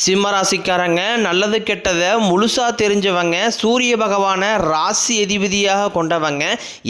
சிம்மராசிக்காரங்க நல்லது கெட்டதை முழுசாக தெரிஞ்சவங்க, சூரிய பகவானை ராசி அதிபதியாக கொண்டவங்க,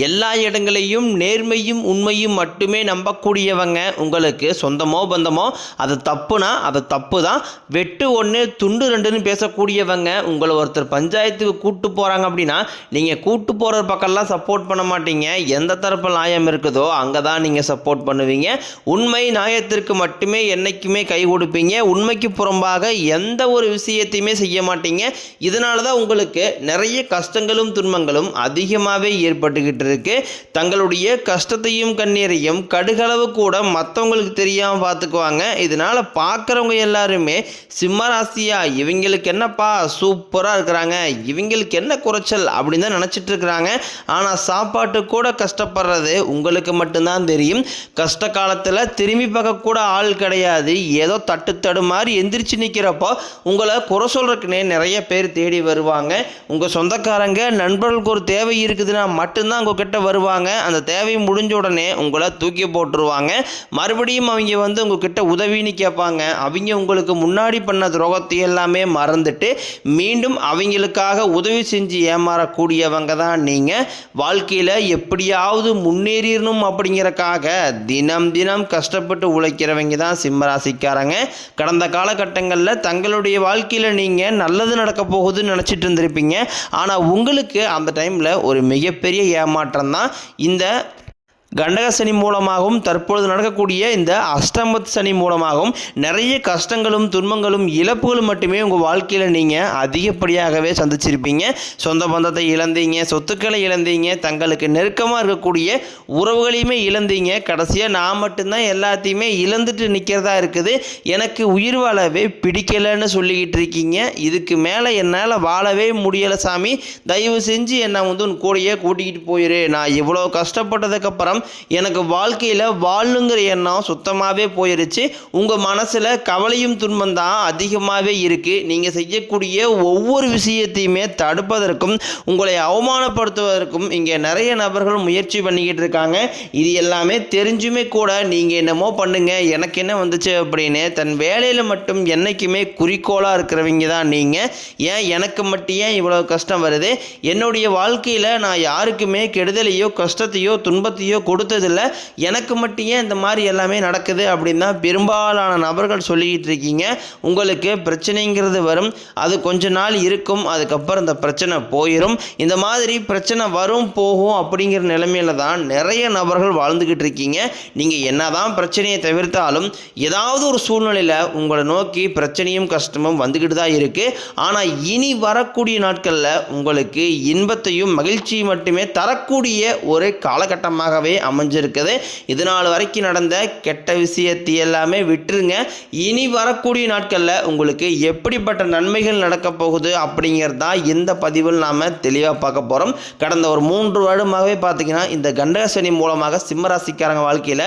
எல்லா இடங்களையும் நேர்மையும் உண்மையும் மட்டுமே நம்பக்கூடியவங்க. உங்களுக்கு சொந்தமோ பந்தமோ அது தப்புனா அது தப்பு தான், வெட்டு ஒன்று துண்டு ரெண்டுன்னு பேசக்கூடியவங்க. உங்களை ஒருத்தர் பஞ்சாயத்துக்கு கூட்டு போகிறாங்க அப்படின்னா நீங்கள் கூட்டு போகிற பக்கம்லாம் சப்போர்ட் பண்ண மாட்டீங்க. எந்த தரப்பு நியாயம் இருக்குதோ அங்கே தான் நீங்கள் சப்போர்ட் பண்ணுவீங்க. உண்மை நியாயத்திற்கு மட்டுமே என்றைக்குமே கை கொடுப்பீங்க. உண்மைக்கு புறம்பாக எந்த ஒரு விஷயத்தையுமே செய்ய மாட்டீங்க. இதனால தான் உங்களுக்கு நிறைய கஷ்டங்களும் துன்பங்களும் அதிகமாகவே ஏற்பட்டுக்கிட்டு இருக்கு. தங்களுடைய கஷ்டத்தையும் கண்ணீரையும் கடுகளவு கூட மற்றவங்களுக்கு தெரியாமல் பார்த்துக்குவாங்க. இதனால் பார்க்குறவங்க எல்லாருமே சிம்மராசியா இவங்களுக்கு என்னப்பா சூப்பராக இருக்கிறாங்க, இவங்களுக்கு என்ன குறைச்சல் அப்படின்னு தான் நினச்சிட்டு இருக்கிறாங்க. ஆனால் சாப்பாட்டு கூட கஷ்டப்படுறது உங்களுக்கு மட்டும்தான் தெரியும். கஷ்ட காலத்தில் திரும்பி பார்க்க கூட ஆள் கிடையாது. ஏதோ தட்டு மாதிரி எந்திரிச்சு நிற்கிறப்போ உங்களை குறை சொல்கிறதுக்குனே நிறைய பேர் தேடி வருவாங்க. உங்கள் சொந்தக்காரங்க நண்பர்களுக்கு ஒரு தேவை இருக்குதுன்னா மட்டும்தான் உங்ககிட்ட வருவாங்க. அந்த தேவை முடிஞ்ச உடனே உங்களை தூக்கி போட்டுருவாங்க. மறுபடியும் அவங்க உங்ககிட்ட உதவின்னு கேட்பாங்க. அவங்க உங்களுக்கு முன்னாடி பண்ண துரோகத்தை எல்லாமே மறந்துட்டு மீண்டும் அவங்களுக்காக உதவி செஞ்சு ஏமாறக்கூடியவங்க தான் நீங்கள். வாழ்க்கையில் எப்படியாவது முன்னேறிடணும் அப்படிங்கிறக்காக தினம் தினம் கஷ்டப்பட்டு உழைக்கிறவங்க தான் சிம்மராசிக்காரங்க. கடந்த காலகட்டங்களில் தங்களுடைய வாழ்க்கையில் நீங்கள் நல்லது நடக்க போகுதுன்னு நினச்சிட்டு இருந்திருப்பீங்க. ஆனால் உங்களுக்கு அந்த டைமில் ஒரு மிகப்பெரிய ஏமாற்றம் தான் இந்த கண்டக சனி மூலமாகவும் தற்பொழுது நடக்கக்கூடிய இந்த அஷ்டமத் சனி மூலமாகவும் நிறைய கஷ்டங்களும் துன்பங்களும் இழப்புகளும் மட்டுமே உங்கள் வாழ்க்கையில் நீங்கள் அதிகப்படியாகவே சந்திச்சிருப்பீங்க. சொந்த பந்தத்தை இழந்தீங்க, சொத்துக்களை இழந்தீங்க, தங்களுக்கு நெருக்கமாக இருக்கக்கூடிய உறவுகளையுமே இழந்தீங்க. கடைசியாக நான் மட்டும்தான் எல்லாத்தையுமே இழந்துட்டு நிற்கிறதா இருக்குது, எனக்கு உயிர் வாழவே பிடிக்கலைன்னு சொல்லிக்கிட்டு இருக்கீங்க. இதுக்கு மேலே என்னால் வாழவே முடியலை சாமி, தயவு செஞ்சு என்னை உன் கூடையே கூட்டிக்கிட்டு போயிரு. நான் இவ்வளோ கஷ்டப்பட்டதுக்கப்புறம் எனக்கு வாழ்க்கையில் வாழணுங்கிற எண்ணம் சுத்தமாகவே போயிருச்சு. உங்கள் மனசில் கவலையும் துன்பம் தான் அதிகமாகவே இருக்குது. நீங்கள் செய்யக்கூடிய ஒவ்வொரு விஷயத்தையுமே தடுப்பதற்கும் உங்களை அவமானப்படுத்துவதற்கும் இங்கே நிறைய நபர்கள் முயற்சி பண்ணிக்கிட்டு இருக்காங்க. இது எல்லாமே தெரிஞ்சுமே கூட நீங்கள் என்னமோ பண்ணுங்க, எனக்கு என்ன வந்துச்சு அப்படின்னு தன் வேலையில் மட்டும் என்றைக்குமே குறிக்கோளாக இருக்கிறவங்க தான் நீங்கள். ஏன் எனக்கு மட்டும் ஏன் இவ்வளோ கஷ்டம் வருது, என்னுடைய வாழ்க்கையில் நான் யாருக்குமே கெடுதலையோ கஷ்டத்தையோ துன்பத்தையோ கொடுத்ததில்லை, எனக்கு மட்டும் ஏன் இந்த மாதிரி எல்லாமே நடக்குது அப்படின்னு தான் பெரும்பாலான நபர்கள் சொல்லிக்கிட்டு இருக்கீங்க. உங்களுக்கு பிரச்சனைங்கிறது வரும், அது கொஞ்ச நாள் இருக்கும், அதுக்கப்புறம் இந்த பிரச்சனை போயிடும். இந்த மாதிரி பிரச்சனை வரும் போகும் அப்படிங்கிற நிலைமையில தான் நிறைய நபர்கள் வாழ்ந்துக்கிட்டு இருக்கீங்க. நீங்கள் என்னதான் பிரச்சனையை தவிர்த்தாலும் ஏதாவது ஒரு சூழ்நிலையில் உங்களை நோக்கி பிரச்சனையும் கஷ்டமும் வந்துக்கிட்டு தான் இருக்குது. ஆனால் இனி வரக்கூடிய நாட்களில் உங்களுக்கு இன்பத்தையும் மகிழ்ச்சியும் மட்டுமே தரக்கூடிய ஒரு காலகட்டமாகவே அமைஞ்சிருக்குது. இதனால் வரைக்கும் நடந்த கெட்ட விஷயத்தை எல்லாமே விட்டுருங்க. இனி வரக்கூடிய நாட்களில் உங்களுக்கு எப்படிப்பட்ட நன்மைகள் நடக்க போகுது அப்படிங்கிறது தான் இந்த பதிவில் நாம் தெளிவாக பார்க்க போகிறோம். கடந்த ஒரு 3 வருடமாகவே பார்த்தீங்கன்னா இந்த கண்டக சனி மூலமாக சிம்மராசிக்காரங்க வாழ்க்கையில்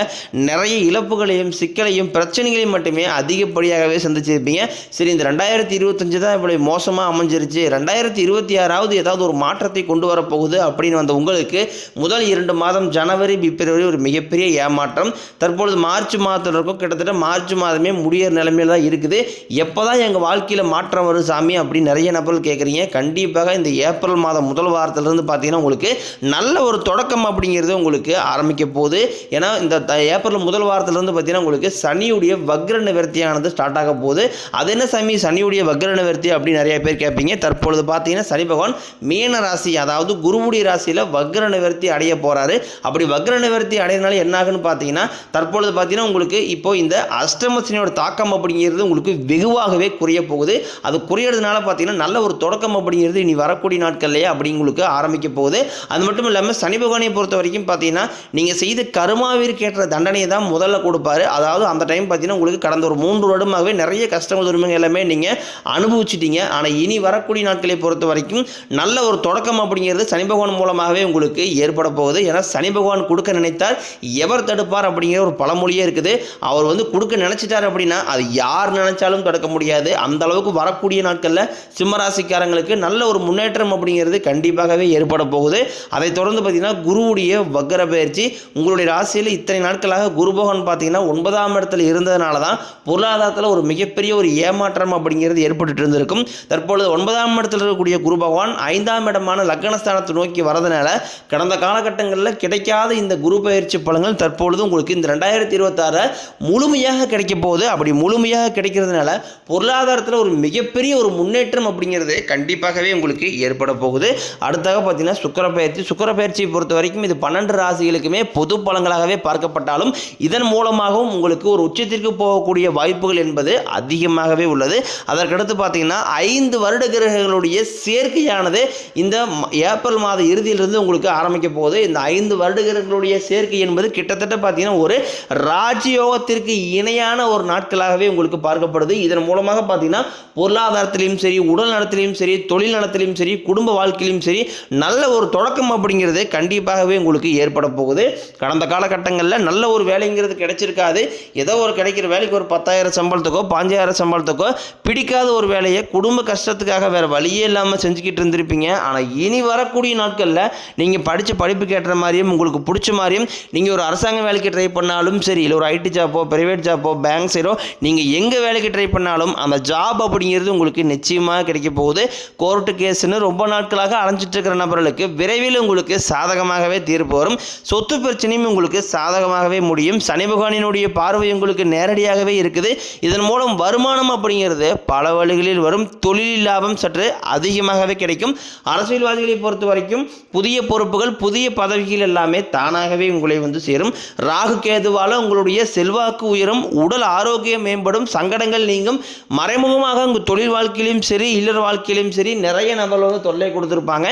நிறைய இழப்புகளையும் சிக்கலையும் பிரச்சனைகளையும் மட்டுமே அதிகப்படியாகவே சந்திச்சிருப்பீங்க. சரி, இந்த 2025 தான் இப்படி மோசமாக அமைஞ்சிருச்சு, 2026 ஏதாவது ஒரு மாற்றத்தை கொண்டு வரப்போகுது அப்படின்னு வந்த உங்களுக்கு முதல் 2 மாதம் ஜனவரி பிப்ரவரி ஒரு மிகப்பெரிய ஏமாற்றம். தற்பொழுது மார்ச் மாதத்தில் இருக்கும், கிட்டத்தட்ட மார்ச் மாதமே முடியிற நிலைமையில் தான் இருக்குது. எப்போ தான் எங்கள் வாழ்க்கையில் மாற்றம் வரும் சாமி அப்படின்னு நிறைய நபர்கள் கேட்குறீங்க. கண்டிப்பாக இந்த ஏப்ரல் மாதம் முதல் வாரத்திலிருந்து பார்த்தீங்கன்னா உங்களுக்கு நல்ல ஒரு தொடக்கம் அப்படிங்கிறது உங்களுக்கு ஆரம்பிக்க போகுது. ஏன்னா இந்த ஏப்ரல் முதல் வாரத்திலிருந்து பார்த்தீங்கன்னா உங்களுக்கு சனியுடைய வக்ர நிவர்த்தியானது ஸ்டார்ட் ஆக போகுது. அது என்ன சாமி சனியுடைய வக்ர நிவர்த்தி அப்படின்னு நிறைய பேர் கேட்பீங்க. தற்பொழுது பார்த்தீங்கன்னா சனி பகவான் மீன ராசி, அதாவது குருவுடைய ராசியில் வக்ர நிவர்த்தி அடைய போகிறாரு. அப்படி வக்ர நிவர்த்தி அடையிறனால என்ன ஆகுன்னு பார்த்தீங்கன்னா தற்பொழுது பார்த்தீங்கன்னா உங்களுக்கு இப்போ இந்த அஷ்டமசனியோட தாக்கம் அப்படிங்கிறது உங்களுக்கு வெகுவாகவே குறைய போகுது. அது குறையிறதுனால பார்த்தீங்கன்னா நல்ல ஒரு தொடக்கம் அப்படிங்கிறது இனி வரக்கூடிய நாட்கள்லேயே அப்படி உங்களுக்கு ஆரம்பிக்க போகுது. அது மட்டும் இல்லாமல் சனி பகவானை பொறுத்த வரைக்கும் பார்த்தீங்கன்னா நீங்கள் செய்த கர்மாவிற்கு ஏற்ற தண்டனையை தான் முதல்ல கொடுப்பாரு. அதாவது அந்த டைம் பார்த்தீங்கன்னா உங்களுக்கு கடந்த ஒரு 3 வருடமாகவே நிறைய கஷ்டங்கள் துன்பங்கள் எல்லாமே நீங்கள் அனுபவிச்சிட்டீங்க. ஆனால் இனி வரக்கூடிய நாட்களை பொறுத்த வரைக்கும் நல்ல ஒரு தொடக்கம் அப்படிங்கிறது சனி பகவான் மூலமாகவே உங்களுக்கு ஏற்பட போகுது. ஏன்னா சனி பகவான் கொடுக்க நினைத்தார் எவர் தடுப்பார் அப்படிங்கிற ஒரு பழமொழியே இருக்குது. அவர் வந்து கொடுக்க நினைச்சிட்டார் அப்படின்னா அது யார் நினைச்சாலும் தடுக்க முடியாது. அந்த அளவுக்கு வரக்கூடிய நாட்களில் சிம்மராசிக்காரங்களுக்கு நல்ல ஒரு முன்னேற்றம் அப்படிங்கிறது கண்டிப்பாகவே ஏற்பட போகுது. அதை தொடர்ந்து பார்த்தீங்கன்னா குருவுடைய வக்கர பயிற்சி உங்களுடைய ராசியில் இத்தனை நாட்களாக குரு பகவான் பார்த்தீங்கன்னா 9ஆம் இடத்துல இருந்ததுனால தான் பொருளாதாரத்தில் ஒரு மிகப்பெரிய ஒரு ஏமாற்றம் அப்படிங்கிறது ஏற்பட்டு இருந்திருக்கும். தற்பொழுது 9ஆம் இடத்தில் இருக்கக்கூடிய குரு பகவான் 5ஆம் இடமான லக்னஸ்தானத்தை நோக்கி வரதுனால கடந்த காலகட்டங்களில் கிடைக்காத இந்த குரு பயிற்சி பலன்கள் தற்பொழுது உங்களுக்கு இந்த 2026 முழுமையாக கிடைக்க போகுது. அப்படி முழுமையாக கிடைக்கிறதுனால பொருளாதாரத்தில் ஒரு மிகப்பெரிய ஒரு முன்னேற்றம் அப்படிங்கிறது கண்டிப்பாகவே உங்களுக்கு ஏற்பட போகுது. அடுத்தாக பார்த்தீங்கன்னா சுக்கிர பயிற்சியை பொறுத்த வரைக்கும் இது 12 ராசிகளுக்குமே பொது பலன்களாகவே பார்க்கப்பட்டாலும் இதன் மூலமாகவும் உங்களுக்கு ஒரு உச்சத்திற்கு போகக்கூடிய வாய்ப்புகள் என்பது அதிகமாகவே உள்ளது. அதற்கடுத்து பார்த்தீங்கன்னா 5 வருட கிரகங்களுடைய சேர்க்கையானது இந்த ஏப்ரல் மாத இறுதியிலிருந்து உங்களுக்கு ஆரம்பிக்க போகுது. இந்த 5 வருட கிரகங்களுடைய சேர்க்கை என்பது கிட்டத்தட்ட பார்த்தீங்கன்னா ஒரு ராஜயோகத்திற்கு இணையான ஒரு நாட்களாகவே உங்களுக்கு பார்க்கப்படுது. இதன் மூலமாக பார்த்தீங்கன்னா பொருளாதாரத்திலையும் சரி, உடல் நலத்திலையும் சரி, தொழில் நலத்திலையும் சரி, குடும்ப வாழ்க்கையிலும் சரி நல்ல ஒரு தொடக்கம் அப்படிங்கிறது கண்டிப்பாகவே உங்களுக்கு ஏற்பட போகுது. கடந்த காலகட்டங்களில் நல்ல ஒரு வேலைங்கிறது கிடைச்சிருக்காது. ஏதோ ஒரு கிடைக்கிற வேலைக்கு ஒரு 10,000 சம்பளத்துக்கோ 5,000 சம்பளத்துக்கோ பிடிக்காத ஒரு வேலையை குடும்ப கஷ்டத்துக்காக வேறு வழியே இல்லாமல் செஞ்சுக்கிட்டு இருந்திருப்பீங்க. ஆனால் இனி வரக்கூடிய நாட்களில் நீங்கள் படித்த படிப்புக்கு ஏற்ற மாதிரியும் உங்களுக்கு பிடிச்ச மாதிரியும் நீங்கள் ஒரு அரசாங்க வேலைக்கு ட்ரை பண்ணாலும் சரி, இல்லை ஒரு ஐடி ஜாப்போ பிரைவேட் ஜாப்போ பேங்க் சைடோ நீங்கள் எங்கே வேலைக்கு ட்ரை பண்ணாலும் அந்த ஜாப் அப்படிங்கிறது உங்களுக்கு நிச்சயமாக கிடைக்க போகுது. கோர்ட்டு கேஸ்ன்னு ரொம்ப நாட்களாக அலைஞ்சிட்டு இருக்கிற நபர்களுக்கு விரைவில் உங்களுக்கு சாதகமாகவே தீர்ப்பு வரும். சொத்து பிரச்சனையும் உங்களுக்கு சாதகமாகவே முடியும். சனி பகவானினுடைய பார்வை உங்களுக்கு நேரடியாகவே இருக்குது. இதன் மூலம் வருமானம் அப்படிங்கிறது பல வழிகளில் வரும். தொழில் லாபம் சற்று அதிகமாகவே கிடைக்கும். அரசியல்வாதிகளை பொறுத்த வரைக்கும் புதிய பொறுப்புகள் புதிய பதவிகள் எல்லாமே தானாகவே உங்களை வந்து சேரும். ராகு கேதுவால் உங்களுடைய செல்வாக்கு உயரும், உடல் ஆரோக்கியம் மேம்படும், சங்கடங்கள் நீங்கும். மறைமுகமாக உங்கள் தொழில் வாழ்க்கையிலும் சரி இல்லற வாழ்க்கையிலும் சரி நிறைய நபர்கள் வந்து தொல்லை கொடுத்துருப்பாங்க.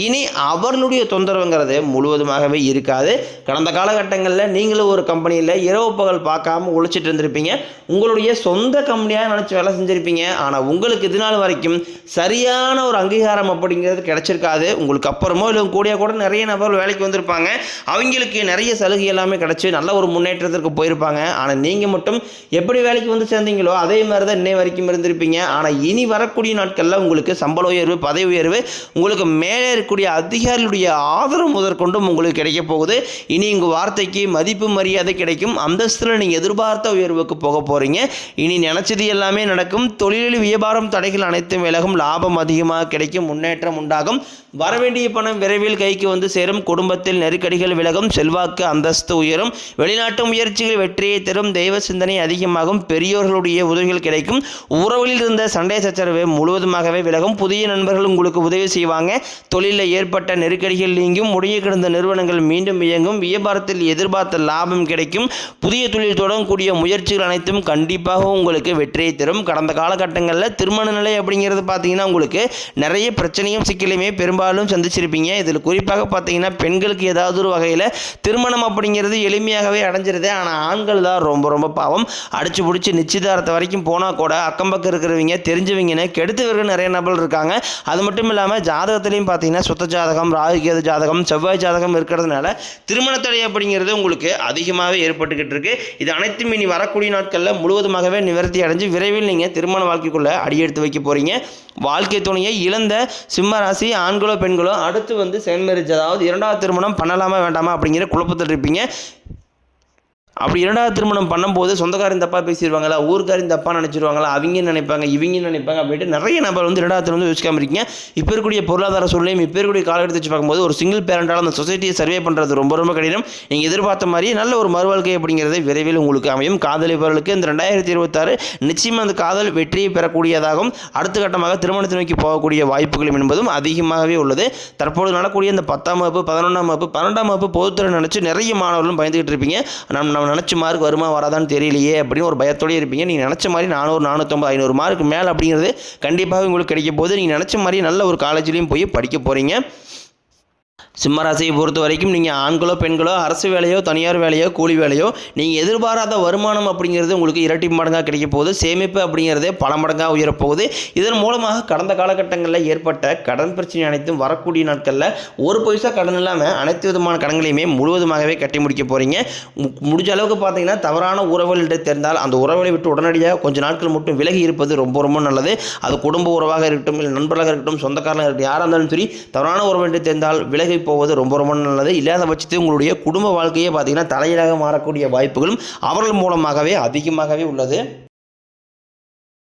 இனி அவர்களுடைய தொந்தரவுங்கிறது முழுவதுமாகவே இருக்காது. கடந்த காலகட்டங்களில் நீங்களும் ஒரு கம்பெனியில் இரவு பகல் பார்க்காம உழைச்சிட்டு இருந்திருப்பீங்க. உங்களுடைய சொந்த கம்பெனியாக நினச்சி வேலை செஞ்சுருப்பீங்க. ஆனால் உங்களுக்கு இது நாள் வரைக்கும் சரியான ஒரு அங்கீகாரம் அப்படிங்கிறது கிடைச்சிருக்காது. உங்களுக்கு அப்புறமோ இல்லை கூட நிறைய நபர்கள் வேலைக்கு வந்திருப்பாங்க. அவங்களுக்கு நிறைய சலுகை எல்லாமே கிடைச்சி நல்ல ஒரு முன்னேற்றத்திற்கு போயிருப்பாங்க. ஆனால் நீங்கள் மட்டும் எப்படி வேலைக்கு வந்து சேர்ந்தீங்களோ அதே மாதிரி தான் இன்னை வரைக்கும் இருந்திருப்பீங்க. ஆனால் இனி வரக்கூடிய நாட்களில் உங்களுக்கு சம்பள உயர்வு, பதவி உயர்வு, உங்களுக்கு மேலே இருக்கக்கூடிய அதிகாரிகளுடைய ஆதரவு முதற்கொண்டும் உங்களுக்கு கிடைக்க போகுது. இனி உங்கள் வார்த்தைக்கு மதிப்பு மரியாதை கிடைக்கும். அந்தஸ்தில் நீங்கள் எதிர்பார்த்த உயர்வுக்கு போக போகிறீங்க. இனி நினைச்சது எல்லாமே நடக்கும். தொழிலில் வியாபாரம் தடைகள் அனைத்தும் விலகும். லாபம் அதிகமாக கிடைக்கும். முன்னேற்றம் உண்டாகும். வரவேண்டிய பணம் விரைவில் கைக்கு வந்து சேரும். குடும்பத்தில் நெருக்கடிகள் விலகும். செல்வாக்கு அந்தஸ்து உயரும். வெளிநாட்டு முயற்சிகள் வெற்றியை தரும். தெய்வ சிந்தனை அதிகமாகும். பெரியோர்களுடைய உதவிகள் கிடைக்கும். உறவுகளில் இருந்த சண்டை சச்சரவு முழுவதுமாகவே விலகும். புதிய நண்பர்கள் உங்களுக்கு உதவி செய்வாங்க. தொழிலில் ஏற்பட்ட நெருக்கடிகள் நீங்கும். முடிய கிடந்த நிறுவனங்கள் மீண்டும் இயங்கும். வியாபாரத்தில் எதிர்பார்த்த லாபம் கிடைக்கும். புதிய தொழில் தொடங்கக்கூடிய முயற்சிகள் அனைத்தும் கண்டிப்பாக உங்களுக்கு வெற்றியை தரும். கடந்த காலகட்டங்களில் திருமண நிலை அப்படிங்கிறது பார்த்தீங்கன்னா உங்களுக்கு நிறைய பிரச்சனையும் சிக்கலையுமே பெரும்பாலும் சந்திச்சிருப்பீங்க. இதில் குறிப்பாக பார்த்தீங்கன்னா பெண்களுக்கு ஏதாவது ஒரு வகையில் திருமணம் அப்படிங்கிறது எளிமையாகவே அடைஞ்சிருது. ஆனால் ஆண்கள் தான் ரொம்ப பாவம். அடிச்சு பிடிச்சி நிச்சயதாரத்தை வரைக்கும் போனால் கூட அக்கம் பக்கம் இருக்கிறவங்க தெரிஞ்சவங்கன்னு கெடுத்தவர்கள் நிறைய நபர்கள் இருக்காங்க. அது மட்டும் இல்லாமல் ஜாதகத்திலையும் பார்த்தீங்கன்னா சுத்த ஜாதகம், ராகு கேது ஜாதகம், செவ்வாய் ஜாதகம் இருக்கிறதுனால திருமண தடை அப்படிங்கிறது உங்களுக்கு அதிகமாகவே ஏற்பட்டுக்கிட்டு இருக்கு. இது அனைத்தும் இனி வரக்கூடிய நாட்களில் முழுவதுமாகவே நிவர்த்தி அடைஞ்சு விரைவில் நீங்கள் திருமண வாழ்க்கைக்குள்ளே அடியெடுத்து வைக்க போகிறீங்க. வாழ்க்கை துணையை இழந்த சிம்ம ராசி ஆண்களோ பெண்களோ அடுத்து வந்து செகண்ட் மேரேஜ், அதாவது 2வது திருமணம் பண்ணலாமா வேண்டாமா அப்படிங்கிற குழப்பத்தில் இருப்பீங்க. அப்படி 2வது திருமணம் பண்ணும்போது சொந்தக்காரன் தப்பாக பேசிடுவாங்களா, ஊருக்காரின் தப்பாக நினச்சிடுவாங்களா, அவங்க நினைப்பாங்க இவங்க நினைப்பாங்க அப்படின்ட்டு நிறைய நபர் வந்து 2வது திருமணம் யோசிக்காமல் இருக்கீங்க. இப்போ இருக்கக்கூடிய பொருளாதார சூழ்நிலையும் இப்போ இருக்கக்கூடிய காலகட்டத்தை வச்சு பார்க்கும்போது ஒரு சிங்கிள் பேரண்டால் அந்த சொசைட்டியை சர்வே பண்ணுறது ரொம்ப கடினம். நீங்கள் எதிர்பார்த்த மாதிரி நல்ல ஒரு மறுவாழ்க்கை அப்படிங்கிறது விரைவில் உங்களுக்கு அமையும். காதலிப்பவர்களுக்கு இந்த 2026 நிச்சயமாக அந்த காதல் வெற்றியை பெறக்கூடியதாகவும் அடுத்த கட்டமாக திருமணத்தை நோக்கி போகக்கூடிய வாய்ப்புகளும் என்பதும் அதிகமாகவே உள்ளது. தற்போது நடக்கூடிய இந்த 10ஆம் வகுப்பு 11ஆம் வகுப்பு 12ஆம் வகுப்பு பொதுத்துறை நினச்சி நிறைய மாணவர்களும் பயந்துகிட்டு இருப்பீங்க. நம்ம நினச்ச மார்க் வருமா வராதான்னு தெரியலையே அப்படின்னு ஒரு பயத்தோடய இருப்பீங்க. நீங்கள் நினச்ச மாதிரி 400 450 500 மார்க் மேலே அப்படிங்கிறது கண்டிப்பாக உங்களுக்கு கிடைக்க போது நீங்கள் நினச்ச மாதிரி நல்ல ஒரு காலேஜ்லேயும் போய் படிக்க போகிறீங்க. சிம்ம ராசியை பொறுத்த வரைக்கும் நீங்கள் ஆண்களோ பெண்களோ அரசு வேலையோ தனியார் வேலையோ கூலி வேலையோ நீங்கள் எதிர்பாராத வருமானம் அப்படிங்கிறது உங்களுக்கு இரட்டி மடங்காக கிடைக்க போகுது. சேமிப்பு அப்படிங்கிறதே பல மடங்காக உயரப்போகுது. இதன் மூலமாக கடந்த காலகட்டங்களில் ஏற்பட்ட கடன் பிரச்சனை அனைத்தும் வரக்கூடிய நாட்களில் ஒரு பைசா கடன் இல்லாமல் அனைத்து விதமான கடன்களையுமே முழுவதுமாகவே கட்டி முடிக்க போகிறீங்க. முடிஞ்ச அளவுக்கு பார்த்தீங்கன்னா தவறான உறவுகளிட தெரிந்தால் அந்த உறவுகளை விட்டு உடனடியாக கொஞ்சம் நாட்கள் மட்டும் விலகி இருப்பது ரொம்ப ரொம்ப நல்லது. அது குடும்ப உறவாக இருக்கட்டும், இல்லை நண்பர்களாக இருக்கட்டும், சொந்தக்காரனாக இருக்கட்டும், யாராக இருந்தாலும் சரி தவறான உறவுகளிட தெரிந்தால் விலகி போவது ரொம்ப ரொம்ப நல்லது. இல்லாத பட்சத்தில் உங்களுடைய குடும்ப வாழ்க்கையே பார்த்தீங்கன்னா தலையிலாக மாறக்கூடிய வாய்ப்புகளும் அவர்கள் மூலமாகவே அதிகமாகவே உள்ளது.